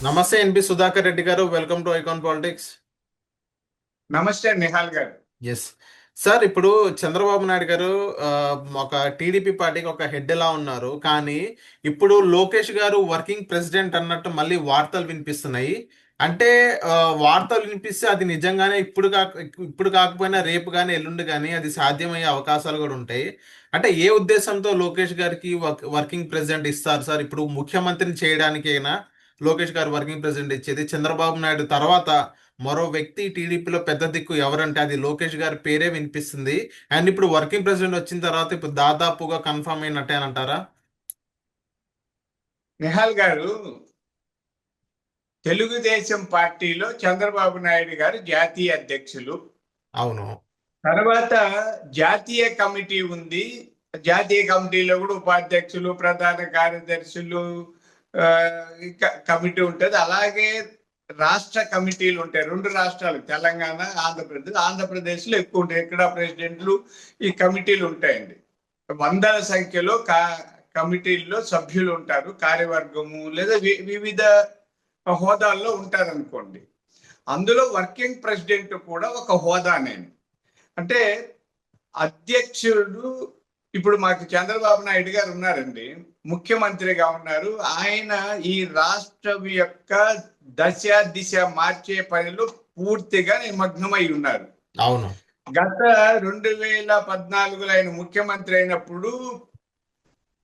నమస్తే ఎన్పి సుధాకర్ రెడ్డి గారు, welcome to icon politics. నమస్తే నిహాల్ గారు. ఎస్ సార్, ఇప్పుడు చంద్రబాబు నాయుడు గారు ఆ, ఒక టీడీపీ పార్టీకి ఒక హెడ్ ఎలా ఉన్నారు, కానీ ఇప్పుడు లోకేష్ గారు వర్కింగ్ ప్రెసిడెంట్ అన్నట్టు మళ్ళీ వార్తలు వినిపిస్తున్నాయి. అంటే ఆ, వార్తలు వినిపిస్తే అది నిజంగానే ఇప్పుడు కాకపోయినా రేపు కానీ ఎల్లుండి కానీ అది సాధ్యమయ్యే అవకాశాలు కూడా ఉంటాయి. అంటే ఏ ఉద్దేశంతో లోకేష్ గారికి వర్కింగ్ ప్రెసిడెంట్ ఇస్తారు సార్? ఇప్పుడు ముఖ్యమంత్రిని చేయడానికైనా లోకేష్ గారు వర్కింగ్ ప్రెసిడెంట్ ఇచ్చేది, చంద్రబాబు నాయుడు తర్వాత మరో వ్యక్తి టీడీపీలో పెద్ద దిక్కు ఎవరంటే అది లోకేష్ గారి పేరే వినిపిస్తుంది. అండ్ ఇప్పుడు వర్కింగ్ ప్రెసిడెంట్ వచ్చిన తర్వాత ఇప్పుడు దాదాపుగా కన్ఫర్మ్ అయినట్టే అని అంటారా? నిహాల్ గారు, తెలుగుదేశం పార్టీలో చంద్రబాబు నాయుడు గారు జాతీయ అధ్యక్షులు. అవును. తర్వాత జాతీయ కమిటీ ఉంది. జాతీయ కమిటీలో కూడా ఉపాధ్యక్షులు, ప్రధాన కార్యదర్శులు, ఆ, ఇంకా కమిటీ ఉంటుంది. అలాగే రాష్ట్ర కమిటీలు ఉంటాయి. రెండు రాష్ట్రాలు, తెలంగాణ, ఆంధ్రప్రదేశ్. ఆంధ్రప్రదేశ్లో ఎక్కువ ఉంటాయి. ఇక్కడ ప్రెసిడెంట్లు, ఈ కమిటీలు ఉంటాయండి. వందల సంఖ్యలో కమిటీల్లో సభ్యులు ఉంటారు. కార్యవర్గము లేదా వివిధ హోదాల్లో ఉంటారు అనుకోండి. అందులో వర్కింగ్ ప్రెసిడెంట్ కూడా ఒక హోదానే. అంటే అధ్యక్షుడు, ఇప్పుడు మాకు చంద్రబాబు నాయుడు గారు ఉన్నారండి, ముఖ్యమంత్రిగా ఉన్నారు. ఆయన ఈ రాష్ట్రం యొక్క దశ దిశ మార్చే పనిలో పూర్తిగా నిమగ్నమై ఉన్నారు. అవును. గత 2014 ఆయన ముఖ్యమంత్రి అయినప్పుడు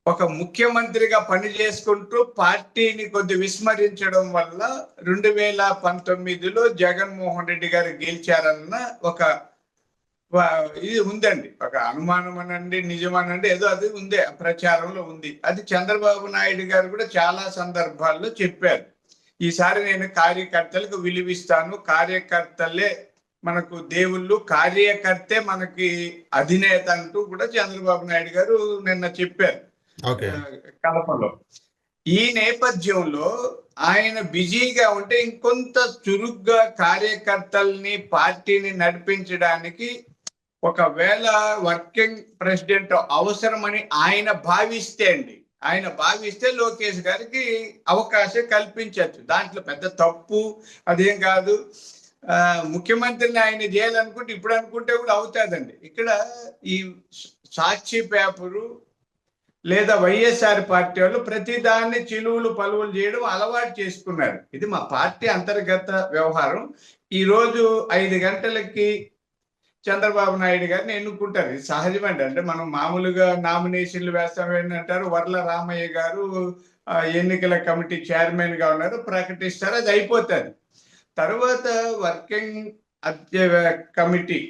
ఒక ముఖ్యమంత్రిగా పని చేసుకుంటూ పార్టీని కొద్ది విస్మరించడం వల్ల 2019లో జగన్మోహన్ రెడ్డి గారు గెలిచారన్న ఒక ఇది ఉందండి. ఒక అనుమానం అనండి, నిజమనండి, ఏదో అది ఉంది, ప్రచారంలో ఉంది. అది చంద్రబాబు నాయుడు గారు కూడా చాలా సందర్భాల్లో చెప్పారు. ఈసారి నేను కార్యకర్తలకు విలువిస్తాను, కార్యకర్తలే మనకు దేవుళ్ళు, కార్యకర్తే మనకి అధినేత అంటూ కూడా చంద్రబాబు నాయుడు గారు నిన్న చెప్పారు ఓకే. కడపలో. ఈ నేపథ్యంలో ఆయన బిజీగా ఉంటే ఇంకొంత చురుగ్గా కార్యకర్తల్ని, పార్టీని నడిపించడానికి ఒకవేళ వర్కింగ్ ప్రెసిడెంట్ అవసరమని ఆయన భావిస్తే లోకేష్ గారికి అవకాశం కల్పించవచ్చు. దాంట్లో పెద్ద తప్పు అదేం కాదు. ముఖ్యమంత్రిని ఆయన చేయాలనుకుంటే ఇప్పుడు అనుకుంటే కూడా అవుతాదండి. ఇక్కడ ఈ సాక్షి పేపరు లేదా వైఎస్ఆర్ పార్టీ వాళ్ళు ప్రతిదాన్ని చిలువులు పలువులు చేయడం అలవాటు చేసుకున్నారు. ఇది మా పార్టీ అంతర్గత వ్యవహారం. ఈరోజు 5 గంటలకి చంద్రబాబు నాయుడు గారిని ఎన్నుకుంటారు. ఇది సహజమండి. అంటే మనం మామూలుగా నామినేషన్లు వేస్తాం అంటారు. వర్ల రామయ్య గారు ఎన్నికల కమిటీ చైర్మన్ గా ఉన్నారు, ప్రకటిస్తారు, అది అయిపోతుంది. తర్వాత వర్కింగ్ కమిటీ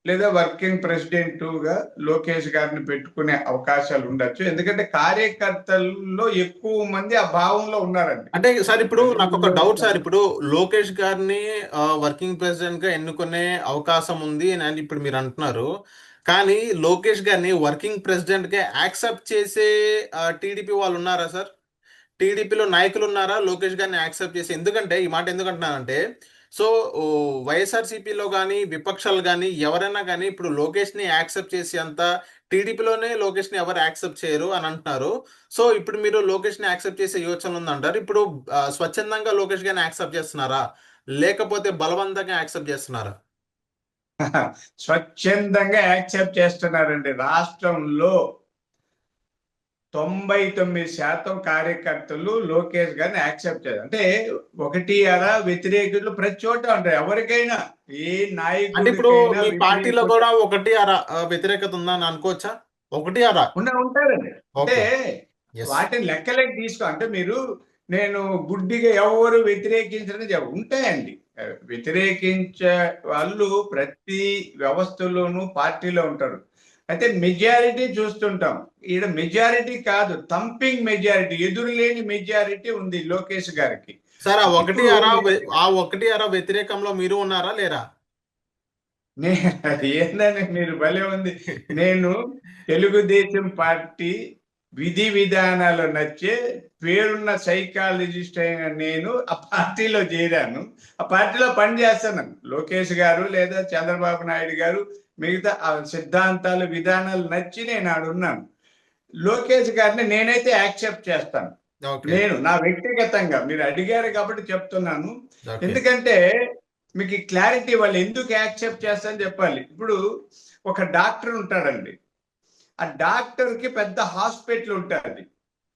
లేదా వర్కింగ్ ప్రెసిడెంట్ గా లోకేష్ గారిని పెట్టుకునే అవకాశాలు ఉండొచ్చు. ఎందుకంటే కార్యకర్తల్లో ఎక్కువ మంది ఆ భావంలో ఉన్నారండి. అంటే సార్, ఇప్పుడు నాకు ఒక డౌట్ సార్. ఇప్పుడు లోకేష్ గారిని వర్కింగ్ ప్రెసిడెంట్ గా ఎన్నుకునే అవకాశం ఉంది అని ఇప్పుడు మీరు అంటున్నారు, కానీ లోకేష్ గారిని వర్కింగ్ ప్రెసిడెంట్ గా యాక్సెప్ట్ చేసే టీడీపీ వాళ్ళు ఉన్నారా సార్? టీడీపీలో నాయకులు ఉన్నారా లోకేష్ గారిని యాక్సెప్ట్ చేసి? ఎందుకంటే ఈ మాట ఎందుకు అంటున్నానంటే, సో వైఎస్ఆర్సీపీలో కానీ విపక్షాలు కానీ ఎవరైనా కానీ ఇప్పుడు లోకేష్ని యాక్సెప్ట్ చేసి అంత టీడీపీలోనే లోకేష్ని ఎవరు యాక్సెప్ట్ చేయరు అని అంటున్నారు. సో ఇప్పుడు మీరు లోకేష్ని యాక్సెప్ట్ చేసే యోచన ఉందంటారు. ఇప్పుడు స్వచ్ఛందంగా లోకేష్ గారిని యాక్సెప్ట్ చేస్తున్నారా, లేకపోతే బలవంతంగా యాక్సెప్ట్ చేస్తున్నారా? స్వచ్ఛందంగా యాక్సెప్ట్ చేస్తున్నారండి. రాష్ట్రంలో 99% కార్యకర్తలు లోకేష్ గారిని యాక్సెప్ట్ చేయాలి. అంటే ఒకటి అలా వ్యతిరేకులు ప్రతి చోట ఉంటాయి. ఎవరికైనా ఏ అంటే ఇప్పుడు నాయకుడికైనా మీ పార్టీలో వ్యతిరేకులు కూడా ఒకటి అర వ్యతిరేకత ఉందని అనుకోవచ్చా? ఒకటి అర. ఉంటారండి. అంటే ఓకే. ఎస్. వాటిని లెక్కలోకి తీసుకో. అంటే మీరు నేను గుడ్డిగా ఎవరు వ్యతిరేకించడం ఉంటాయండి. వ్యతిరేకించే వాళ్ళు ప్రతి వ్యవస్థలోనూ పార్టీలో ఉంటారు. అయితే మెజారిటీ చూస్తుంటాం. ఈడ మెజారిటీ కాదు, థంపింగ్ మెజారిటీ, ఎదురులేని మెజారిటీ ఉంది లోకేష్ గారికి. సార్, ఇప్పుడు ఆ ఒకటి అర వ్యతిరేకంలో మీరు ఉన్నారా లేరా? అది ఏందని మీరు భలే ఉంది. నేను తెలుగుదేశం పార్టీ విధి విధానాలు నచ్చే పేరున్న సైకాలజిస్ట్ అయిన నేను ఆ పార్టీలో చేరాను. ఆ పార్టీలో పనిచేస్తాను. లోకేష్ గారు లేదా చంద్రబాబు నాయుడు గారు మిగతా ఆ సిద్ధాంతాలు, విధానాలు నచ్చి నేను ఆడున్నాను. లోకేష్ గారిని నేనైతే యాక్సెప్ట్ చేస్తాను. ఓకే. నేను నా వ్యక్తిగతంగా మీరు అడిగారు కాబట్టి చెప్తున్నాను. ఓకే. ఎందుకంటే మీకు ఈ క్లారిటీ వాళ్ళు ఎందుకు యాక్సెప్ట్ చేస్తారని చెప్పాలి. ఇప్పుడు ఒక డాక్టర్ ఉంటాడండి. ఆ డాక్టర్కి పెద్ద హాస్పిటల్ ఉంటుంది.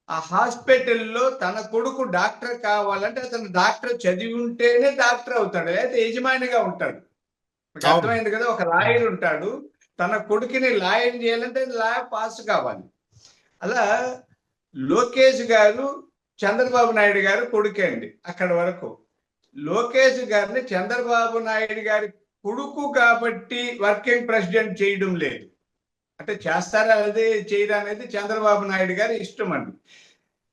ఆ హాస్పిటల్లో తన కొడుకు డాక్టర్ కావాలంటే అతను డాక్టర్ చదివి ఉంటేనే డాక్టర్ అవుతాడు, లేకపోతే యజమానిగా ఉంటాడు. మీకు అవును. అర్థమైంది కదా. ఒక లాయర్ ఉంటాడు, తన కొడుకుని లాయర్ చేయాలంటే లా పాస్ కావాలి. అలా లోకేష్ గారు చంద్రబాబు నాయుడు గారు కొడుకే అండి. అక్కడ వరకు లోకేష్ గారిని చంద్రబాబు నాయుడు గారి కొడుకు కాబట్టి వర్కింగ్ ప్రెసిడెంట్ చేయడం లేదు. అంటే చేస్తారా అదే చేయరా అనేది చంద్రబాబు నాయుడు గారి ఇష్టం అండి.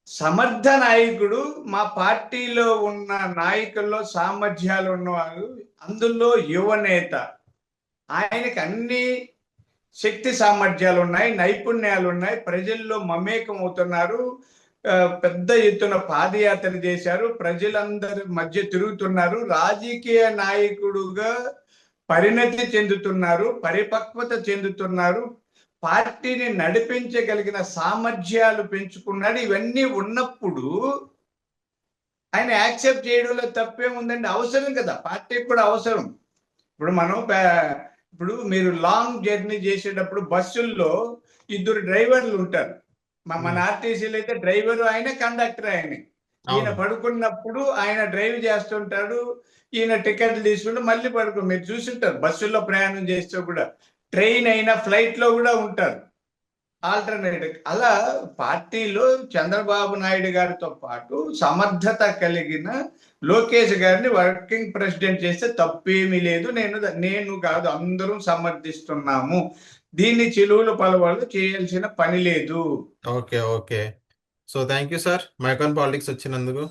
సమర్థ నాయకుడు మా పార్టీలో ఉన్న నాయకుల్లో సామర్థ్యాలు ఉన్నవారు, అందులో యువనేత. ఆయనకి అన్ని శక్తి సామర్థ్యాలు ఉన్నాయి, నైపుణ్యాలు ఉన్నాయి, ప్రజల్లో మమేకం అవుతున్నారు. పెద్ద ఎత్తున పాదయాత్ర చేశారు, ప్రజలందరి మధ్య తిరుగుతున్నారు, రాజకీయ నాయకుడుగా పరిణతి చెందుతున్నారు, పరిపక్వత చెందుతున్నారు, పార్టీని నడిపించగలిగిన సామర్థ్యాలు పెంచుకున్నాడు. ఇవన్నీ ఉన్నప్పుడు ఆయన యాక్సెప్ట్ చేయడంలో తప్పేముందండి. అవసరం కదా, పార్టీకి కూడా అవసరం. ఇప్పుడు మనం ఇప్పుడు మీరు లాంగ్ జర్నీ చేసేటప్పుడు బస్సుల్లో ఇద్దరు డ్రైవర్లు ఉంటారు. మన ఆర్టీసీలో అయితే డ్రైవరు ఆయన, కండక్టర్ ఆయన. ఈయన అవును. పడుకున్నప్పుడు ఆయన డ్రైవ్ చేస్తుంటాడు, ఈయన టికెట్లు తీసుకుంటూ మళ్ళీ మీరు చూసింటారు బస్సుల్లో ప్రయాణం చేస్తూ కూడా. ట్రైన్ అయినా ఫ్లైట్ లో కూడా ఉంటారు ఆల్టర్నేటివ్. అలా పార్టీలో చంద్రబాబు నాయుడు గారితో పాటు సమర్థత కలిగిన లోకేష్ గారిని వర్కింగ్ ప్రెసిడెంట్ చేస్తే తప్పేమీ లేదు. నేను కాదు, అందరం సమర్థిస్తున్నాము. దీన్ని చిలువలు పలవాళ్ళు చేయాల్సిన పని లేదు. Okay. Okay. So thank you sir మైకాన్ పాలిటిక్స్ వచ్చినందుకు.